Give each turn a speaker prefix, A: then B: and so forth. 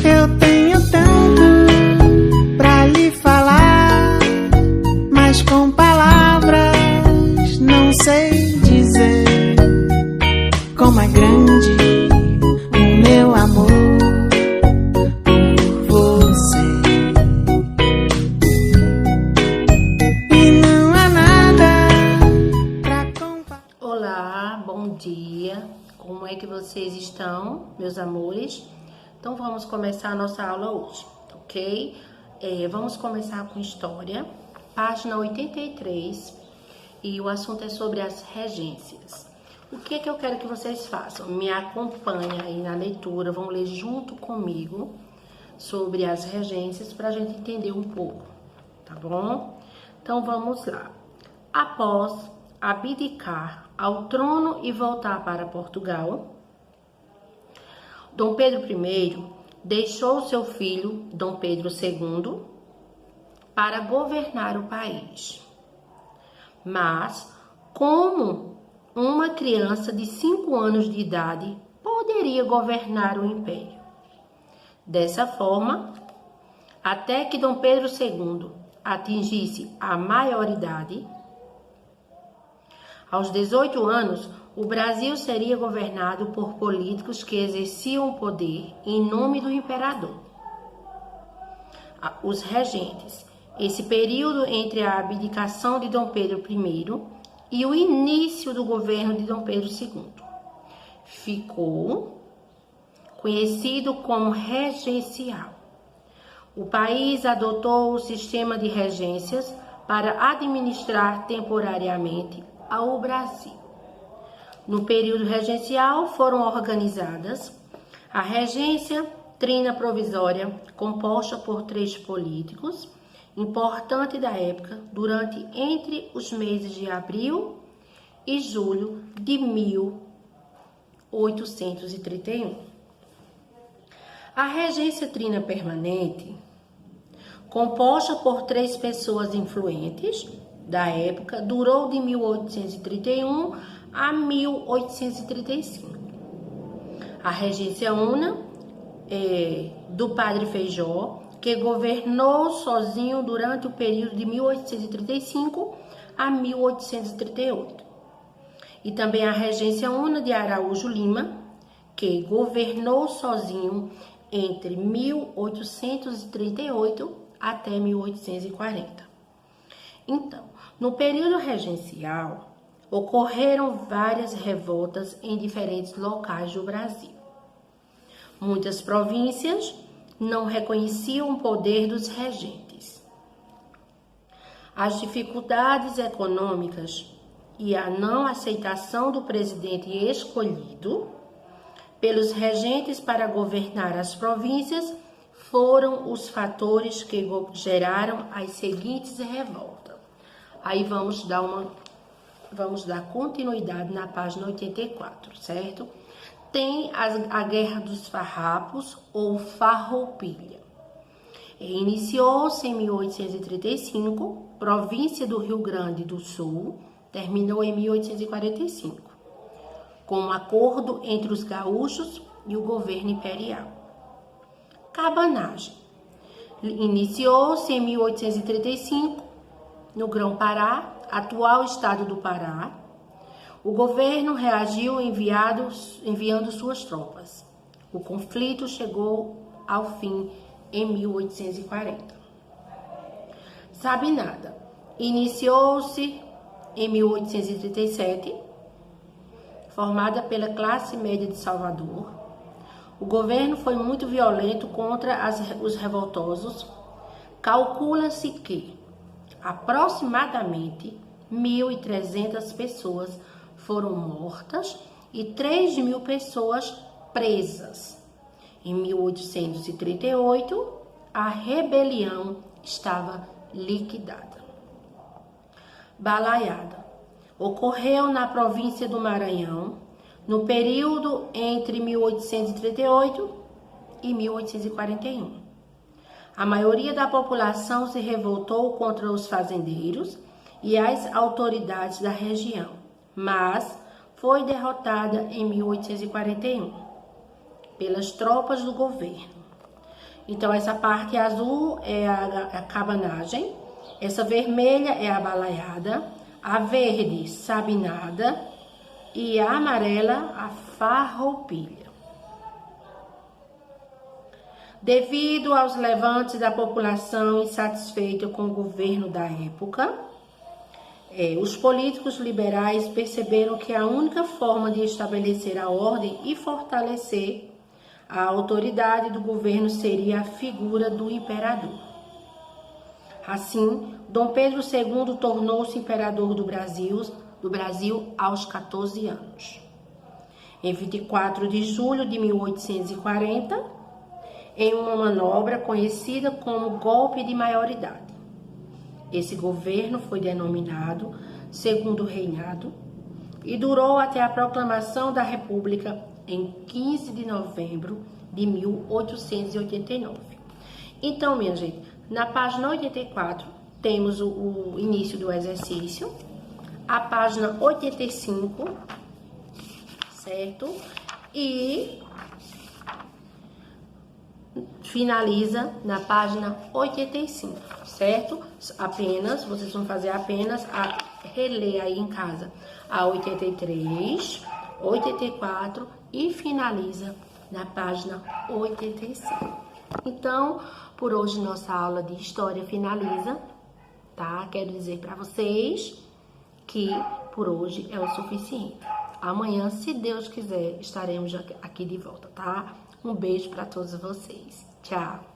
A: Eu tenho tanto pra lhe falar, mas com palavras não sei dizer como é grande o meu amor por você. E não há nada pra comparar.
B: Olá, bom dia. Como é que vocês estão, meus amores? Então vamos começar a nossa aula hoje, ok? Vamos começar com história, página 83, e o assunto é sobre as regências. O que é que eu quero que vocês façam? Me acompanhem aí na leitura, vão ler junto comigo sobre as regências para a gente entender um pouco, tá bom? Então vamos lá. Após abdicar ao trono e voltar para Portugal, Dom Pedro I deixou seu filho, Dom Pedro II, para governar o país. Mas, como uma criança de 5 anos de idade poderia governar o império? Dessa forma, até que Dom Pedro II atingisse a maioridade, aos 18 anos, o Brasil seria governado por políticos que exerciam o poder em nome do imperador. Os regentes. Esse período entre a abdicação de Dom Pedro I e o início do governo de Dom Pedro II ficou conhecido como regencial. O país adotou o sistema de regências para administrar temporariamente ao Brasil. No período regencial foram organizadas a regência trina provisória, composta por 3 políticos, importante da época, entre os meses de abril e julho de 1831. A regência trina permanente, composta por 3 pessoas influentes da época, durou de 1831 a 1835. A regência una do padre Feijó, que governou sozinho durante o período de 1835 a 1838. E também a regência una de Araújo Lima, que governou sozinho entre 1838 até 1840. Então, no período regencial, ocorreram várias revoltas em diferentes locais do Brasil. Muitas províncias não reconheciam o poder dos regentes. As dificuldades econômicas e a não aceitação do presidente escolhido pelos regentes para governar as províncias foram os fatores que geraram as seguintes revoltas. Aí vamos dar continuidade na página 84, certo? Tem a Guerra dos Farrapos ou Farroupilha. Iniciou-se em 1835, província do Rio Grande do Sul, terminou em 1845, com um acordo entre os gaúchos e o governo imperial. Cabanagem. Iniciou-se em 1835, no Grão-Pará, atual estado do Pará. O governo reagiu enviando suas tropas. O conflito chegou ao fim em 1840. Sabinada. Iniciou-se em 1837, formada pela classe média de Salvador. O governo foi muito violento contra os revoltosos. Calcula-se que aproximadamente 1.300 pessoas foram mortas e 3.000 pessoas presas. Em 1838, a rebelião estava liquidada. Balaiada. Ocorreu na província do Maranhão, no período entre 1838 e 1841. A maioria da população se revoltou contra os fazendeiros e as autoridades da região, mas foi derrotada em 1841 pelas tropas do governo. Então, essa parte azul é a cabanagem, essa vermelha é a balaiada, a verde, sabinada, e a amarela, a farroupilha. Devido aos levantes da população insatisfeita com o governo da época, os políticos liberais perceberam que a única forma de estabelecer a ordem e fortalecer a autoridade do governo seria a figura do imperador. Assim, Dom Pedro II tornou-se imperador do Brasil aos 14 anos. Em 24 de julho de 1840, em uma manobra conhecida como golpe de maioridade. Esse governo foi denominado Segundo Reinado e durou até a proclamação da República em 15 de novembro de 1889. Então, minha gente, na página 84 temos o início do exercício, a página 85, certo? E finaliza na página 85, certo? Vocês vão fazer apenas a reler aí em casa a 83, 84 e finaliza na página 85. Então, por hoje nossa aula de história finaliza, tá? Quero dizer para vocês que por hoje é o suficiente. Amanhã, se Deus quiser, estaremos aqui de volta, tá? Um beijo para todos vocês. Tchau!